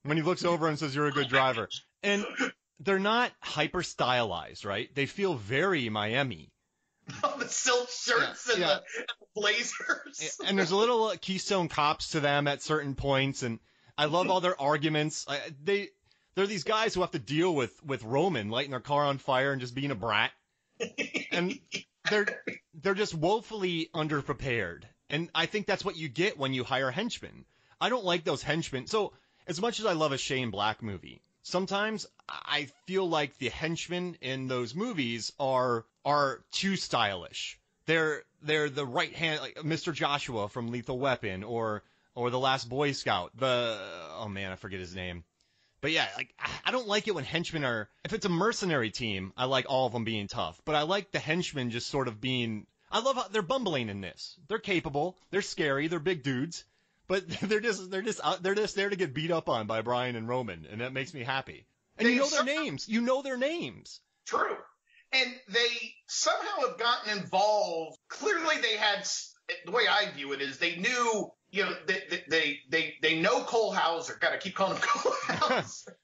when he looks over and says, "You're a good driver." And they're not hyper stylized, right? They feel very Miami. The silk shirts and the blazers. And there's a little Keystone Cops to them at certain points, and I love all their arguments. They're these guys who have to deal with Roman lighting their car on fire and just being a brat, and they're just woefully underprepared. And I think that's what you get when you hire henchmen. I don't like those henchmen. So as much as I love a Shane Black movie, sometimes I feel like the henchmen in those movies are too stylish. They're the right hand, like Mr. Joshua from Lethal Weapon, or the Last Boy Scout. I forget his name. But yeah, like I don't like it when henchmen are. If it's a mercenary team, I like all of them being tough. But I like the henchmen just sort of being. I love how they're bumbling in this. They're capable. They're scary. They're big dudes. But they're just there to get beat up on by Brian and Roman, and that makes me happy. And you know their names. You know their names. True. And they somehow have gotten involved. Clearly, they had. The way I view it is they knew. You know, they know Cole Hauser. Got to keep calling him Cole Hauser.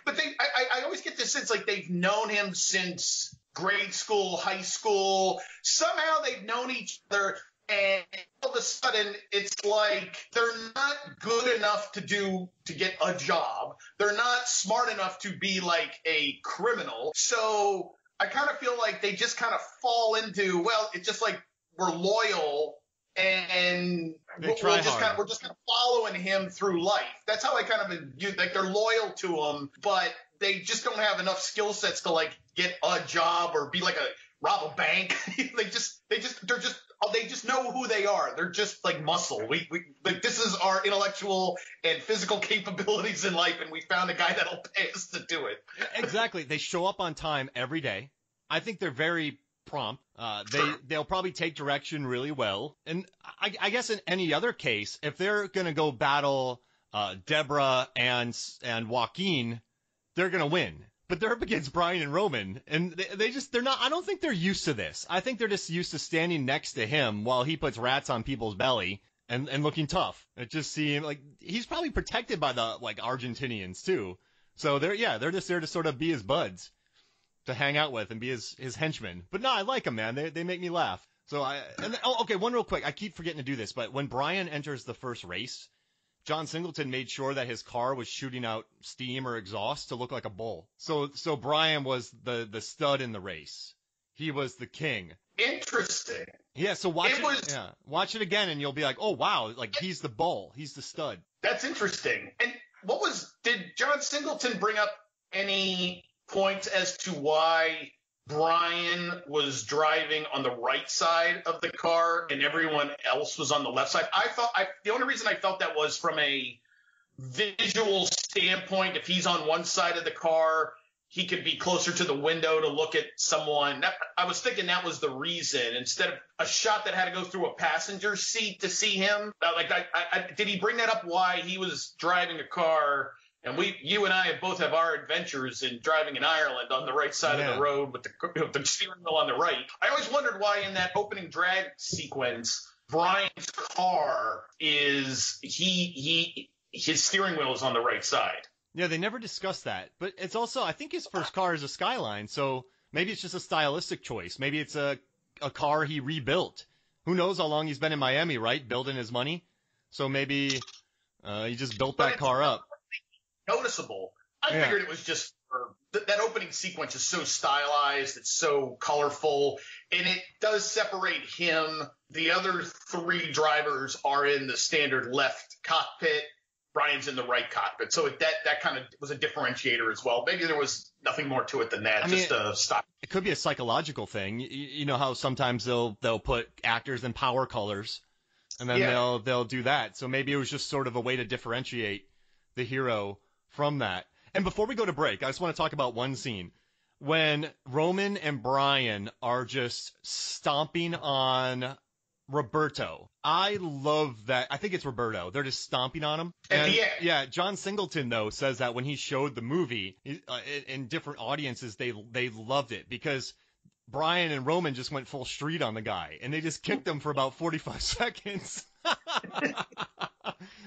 But I always get this sense like they've known him since grade school, high school. Somehow they've known each other, and all of a sudden it's like they're not good enough to get a job. They're not smart enough to be like a criminal. So I kind of feel like they just kind of fall into, well, it's just like we're loyal. And we're just kind of following him through life. That's how I kind of view, like they're loyal to him, but they just don't have enough skill sets to like get a job or be like rob a bank. they just know who they are. They're just like muscle. We like this is our intellectual and physical capabilities in life, and we found a guy that'll pay us to do it. Exactly. They show up on time every day. I think they're very prompt. They'll probably take direction really well. And I guess in any other case, if they're going to go battle Deborah and Joaquin, they're going to win. But they're up against Brian and Roman, and they're not. I don't think they're used to this. I think they're just used to standing next to him while he puts rats on people's belly and looking tough. It just seems like he's probably protected by the like Argentinians too. So they're just there to sort of be his buds, to hang out with and be his henchmen. But no, I like them, man. They make me laugh. So okay, one real quick. I keep forgetting to do this, but when Brian enters the first race, John Singleton made sure that his car was shooting out steam or exhaust to look like a bull. So Brian was the stud in the race. He was the king. Interesting. Yeah, so watch it again and you'll be like, "Oh wow, like he's the bull. He's the stud." That's interesting. And did John Singleton bring up any points as to why Brian was driving on the right side of the car and everyone else was on the left side? The only reason I felt that was from a visual standpoint. If he's on one side of the car, he could be closer to the window to look at someone. I was thinking that was the reason, instead of a shot that had to go through a passenger seat to see him. Did he bring that up, why he was driving a car? And you and I both have our adventures in driving in Ireland on the right side of the road with the steering wheel on the right. I always wondered why in that opening drag sequence, Brian's car his steering wheel is on the right side. Yeah, they never discussed that. But it's also, I think his first car is a Skyline, so maybe it's just a stylistic choice. Maybe it's a car he rebuilt. Who knows how long he's been in Miami, right? Building his money. So maybe he just built that car up. Noticeable. I figured it was just that opening sequence is so stylized, it's so colorful, and it does separate him. The other three drivers are in the standard left cockpit. Brian's in the right cockpit, so that kind of was a differentiator as well. Maybe there was nothing more to it than that. Just a style. It could be a psychological thing. You know how sometimes they'll put actors in power colors, and then they'll do that. So maybe it was just sort of a way to differentiate the hero from that. And before we go to break, I just want to talk about one scene when Roman and Brian are just stomping on Roberto. I love that. I think it's Roberto. They're just stomping on him. And yeah, John Singleton though says that when he showed the movie in different audiences, they loved it because Brian and Roman just went full street on the guy and they just kicked him for about 45 seconds.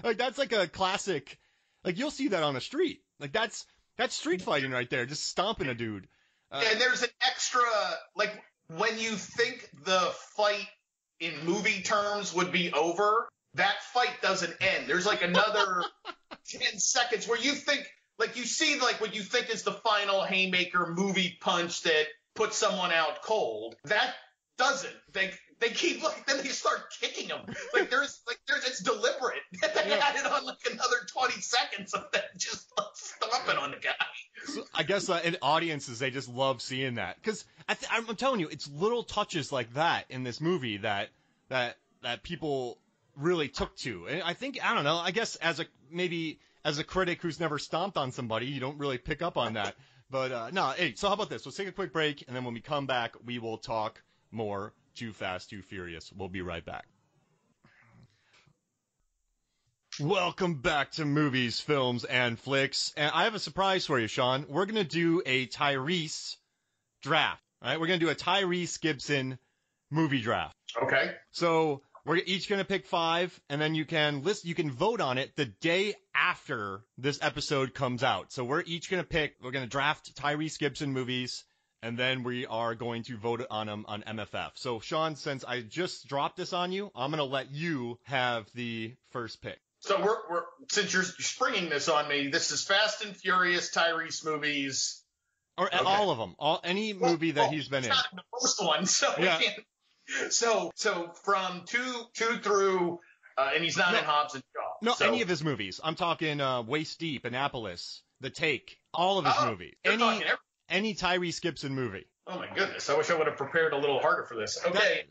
Like that's like a classic Like, you'll see that on the street. Like, that's street fighting right there, just stomping a dude. And there's an extra, like, when you think the fight in movie terms would be over, that fight doesn't end. There's like another 10 seconds where you think, like, you see, like, what you think is the final haymaker movie punch that puts someone out cold. That doesn't. They keep, like, then they start kicking him. Like, it's deliberate. They added on, like, another 20 seconds of them just like, stomping on the guy. So I guess in audiences, they just love seeing that. Because I'm telling you, it's little touches like that in this movie that people really took to. And I think, I don't know, I guess as a critic who's never stomped on somebody, you don't really pick up on that. But no, hey, so how about this? Let's take a quick break, and then when we come back, we will talk more Too Fast, Too Furious. We'll be right back. Welcome back to Movies, Films, and Flicks. And I have a surprise for you, Sean. We're going to do a Tyrese draft. All right? We're going to do a Tyrese Gibson movie draft. Okay. So we're each going to pick 5, and then you can vote on it the day after this episode comes out. So we're going to draft Tyrese Gibson movies, and then we are going to vote on them on MFF. So, Sean, since I just dropped this on you, I'm going to let you have the first pick. So we're since you're springing this on me, this is Fast and Furious Tyrese movies. Or okay. All of them. Any movie that he's been in. Not the first one, so yeah. We can't. So from two through, and he's not in Hobbs and Shaw. No, any of his movies. I'm talking Waist Deep, Annapolis, The Take, all of his movies. Any Tyrese Gibson movie. Oh my goodness! I wish I would have prepared a little harder for this. Okay.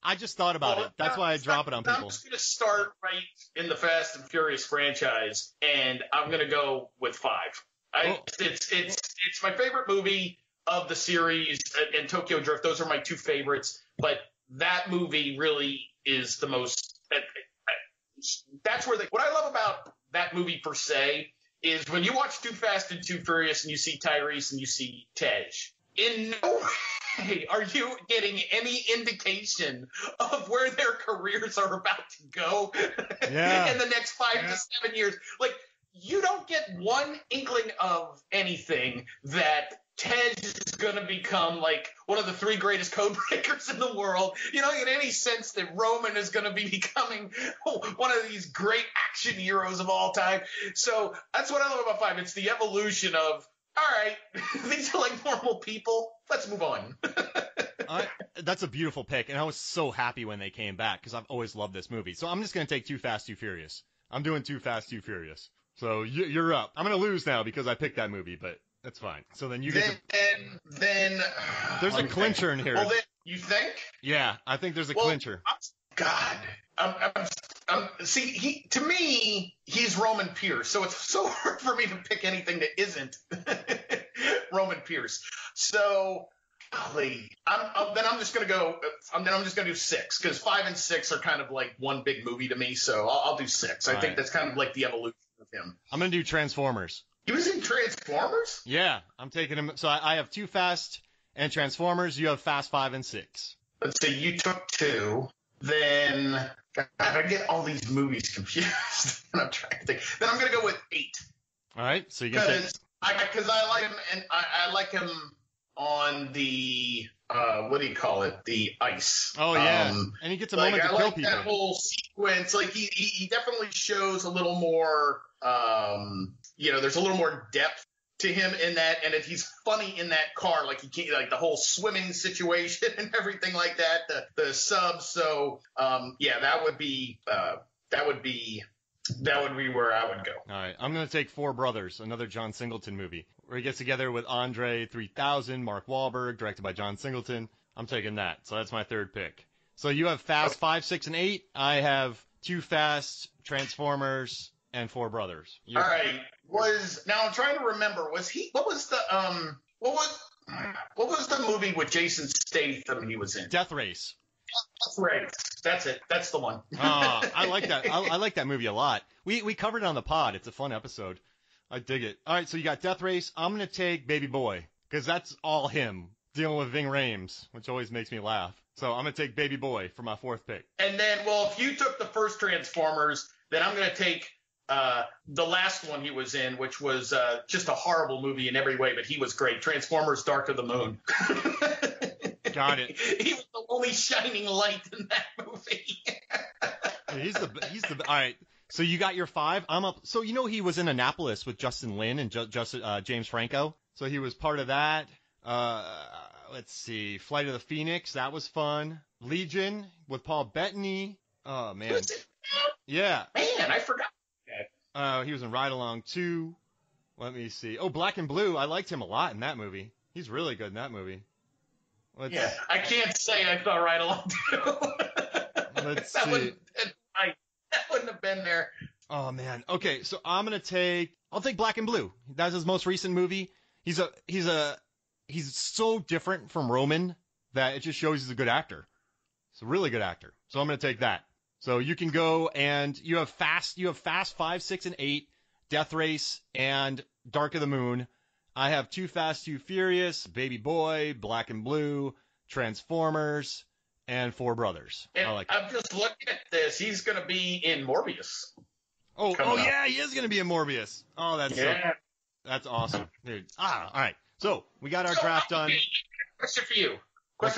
I just thought about it. That's why I drop it on people. I'm just going to start right in the Fast and Furious franchise, and I'm going to go with 5. It's my favorite movie of the series, and Tokyo Drift. Those are my 2 favorites. But that movie really is the most. That's where what I love about that movie per se is when you watch Too Fast and Too Furious and you see Tyrese and you see Tej. In no way are you getting any indication of where their careers are about to go in the next 5 to 7 years. Like, you don't get one inkling of anything that Tej is going to become like one of the 3 greatest code breakers in the world. You don't get any sense that Roman is going to be becoming one of these great action heroes of all time. So that's what I love about 5. It's the evolution of, all right, these are like normal people. Let's move on. That's a beautiful pick, and I was so happy when they came back because I've always loved this movie. So I'm just going to take Too Fast, Too Furious. I'm doing Too Fast, Too Furious. So you're up. I'm going to lose now because I picked that movie, but that's fine. So then you get Then there's a clincher in here. Well, then, you think? Yeah, I think there's a clincher. God. To me, he's Roman Pierce, so it's so hard for me to pick anything that isn't Roman Pierce. So, golly, I'm just gonna go. I'm just gonna do 6 because 5 and 6 are kind of like one big movie to me. So I'll do 6. I think that's kind of like the evolution of him. I'm gonna do Transformers. He was in Transformers? Yeah, I'm taking him. So I have Too Fast and Transformers. You have Fast 5 and 6. Let's see. You took 2. Then I get all these movies confused. And I'm trying to think. Then I'm gonna go with 8. All right. So you get because I like him, and I like him on the what do you call it? The ice. Oh yeah. And he gets a moment to kill people. That whole sequence. Like he definitely shows a little more. There's a little more depth to him in that, and if he's funny in that car, like he can't, like the whole swimming situation and everything like that, the sub. So that would be where I would go. All right, I'm gonna take Four Brothers, another John Singleton movie, where he gets together with Andre 3000, Mark Wahlberg, directed by John Singleton. I'm taking that, so that's my third pick. So you have Fast 5, 6, and 8. I have Too Fast, Transformers, and Four Brothers. All right. Now I'm trying to remember. What was the movie with Jason Statham he was in? Death Race. Death Race. That's it. That's the one. I like that. I like that movie a lot. We covered it on the pod. It's a fun episode. I dig it. All right, so you got Death Race. I'm gonna take Baby Boy because that's all him dealing with Ving Rhames, which always makes me laugh. So I'm gonna take Baby Boy for my 4th pick. And then, if you took the first Transformers, then I'm gonna take the last one he was in, which was just a horrible movie in every way, but he was great. Transformers: Dark of the Moon. Got it. He was the only shining light in that movie. He's the all right. So you got your 5. I'm up. So he was in Annapolis with Justin Lin and James Franco. So he was part of that. Let's see, Flight of the Phoenix. That was fun. Legion with Paul Bettany. Oh man. Yeah. Man, I forgot. He was in Ride Along 2. Let me see. Oh, Black and Blue. I liked him a lot in that movie. He's really good in that movie. I can't say I saw Ride Along 2. Let's that see. That wouldn't have been there. Oh man. Okay, so I'll take Black and Blue. That's his most recent movie. He's so different from Roman that it just shows he's a good actor. He's a really good actor. So I'm gonna take that. So you can go and you have Fast 5, 6, and 8, Death Race, and Dark of the Moon. I have Too Fast, Too Furious, Baby Boy, Black and Blue, Transformers, and Four Brothers. And I'm just looking at this. He's going to be in Morbius. Oh yeah, he is going to be in Morbius. Oh, that's awesome, dude. All right. So we got our draft done. Question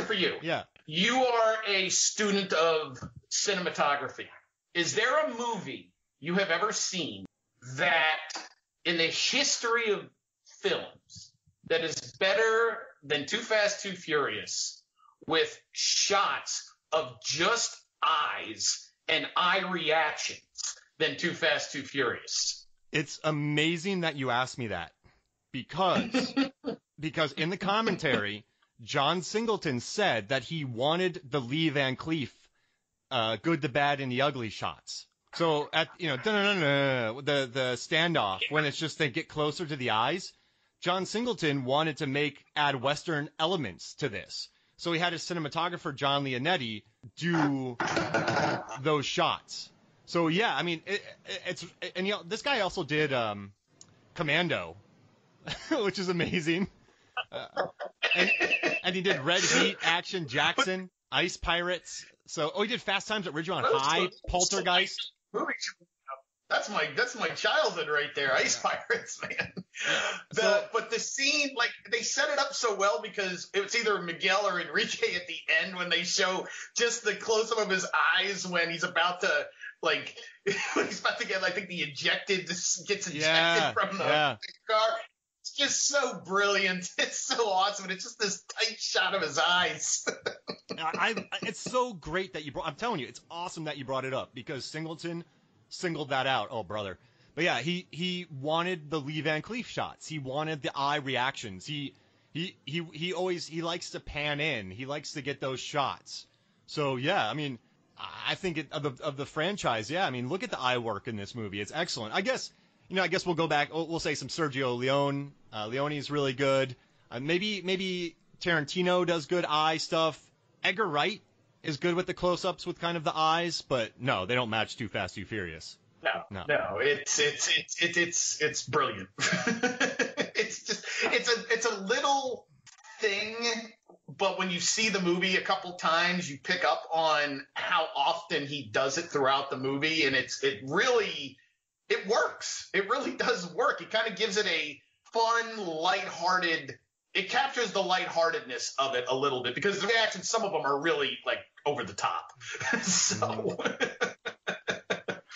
for you. Yeah. You are a student of cinematography. Is there a movie you have ever seen that, in the history of films, that is better than Too Fast, Too Furious, with shots of just eyes and eye reactions, than Too Fast, Too Furious? It's amazing that you asked me that, because in the commentary, John Singleton said that he wanted the Lee Van Cleef good, the bad, and the ugly shots. So at the standoff, when it's just they get closer to the eyes, John Singleton wanted to add Western elements to this. So he had his cinematographer John Leonetti do those shots. So yeah, I mean this guy also did Commando, which is amazing. And he did Red Heat, Action Jackson, Ice Pirates. So he did Fast Times at Ridgemont High, Poltergeist. That's my childhood right there. Ice Pirates, man. But the scene, like, they set it up so well because it was either Miguel or Enrique at the end when they show just the close up of his eyes when he's about to get, I think the gets ejected from the car. It's just so brilliant. It's so awesome. And it's just this tight shot of his eyes. It's so great that I'm telling you, it's awesome that you brought it up because Singleton singled that out. Oh, brother. But yeah, he wanted the Lee Van Cleef shots. He wanted the eye reactions. He likes to pan in. He likes to get those shots. So yeah, I mean, I think of the franchise. Yeah, I mean, look at the eye work in this movie. It's excellent. I guess we'll go back. We'll say some Sergio Leone. Leone's really good. Maybe Tarantino does good eye stuff. Edgar Wright is good with the close-ups with kind of the eyes, but no, they don't match Too Fast, Too Furious. No, it's brilliant. it's a little thing, but when you see the movie a couple times, you pick up on how often he does it throughout the movie, and it works. It really does work. It kind of gives it a fun, lighthearted. It captures the lightheartedness of it a little bit because the reactions, some of them are really like over the top. So.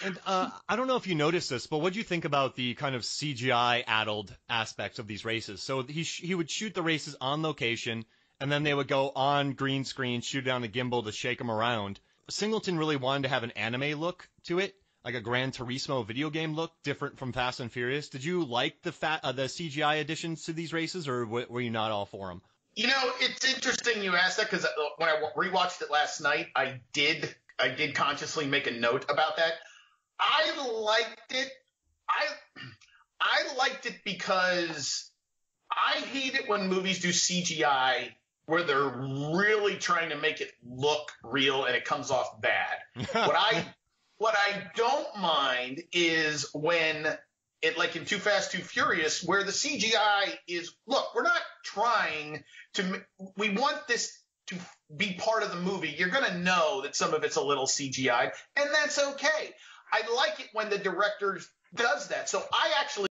And I don't know if you noticed this, but what do you think about the kind of CGI-addled aspects of these races? So he would shoot the races on location, and then they would go on green screen, shoot down the gimbal to shake them around. Singleton really wanted to have an anime look to it, like a Gran Turismo video game look, different from Fast and Furious. Did you like the CGI additions to these races, or were you not all for them? You know, it's interesting you asked that because when I rewatched it last night, I did consciously make a note about that. I liked it. I liked it because I hate it when movies do CGI where they're really trying to make it look real and it comes off bad. What I don't mind is when it, like in Too Fast, Too Furious, where the CGI is, look, we're not trying to, we want this to be part of the movie. You're going to know that some of it's a little CGI, and that's okay. I like it when the directors does that. So I actually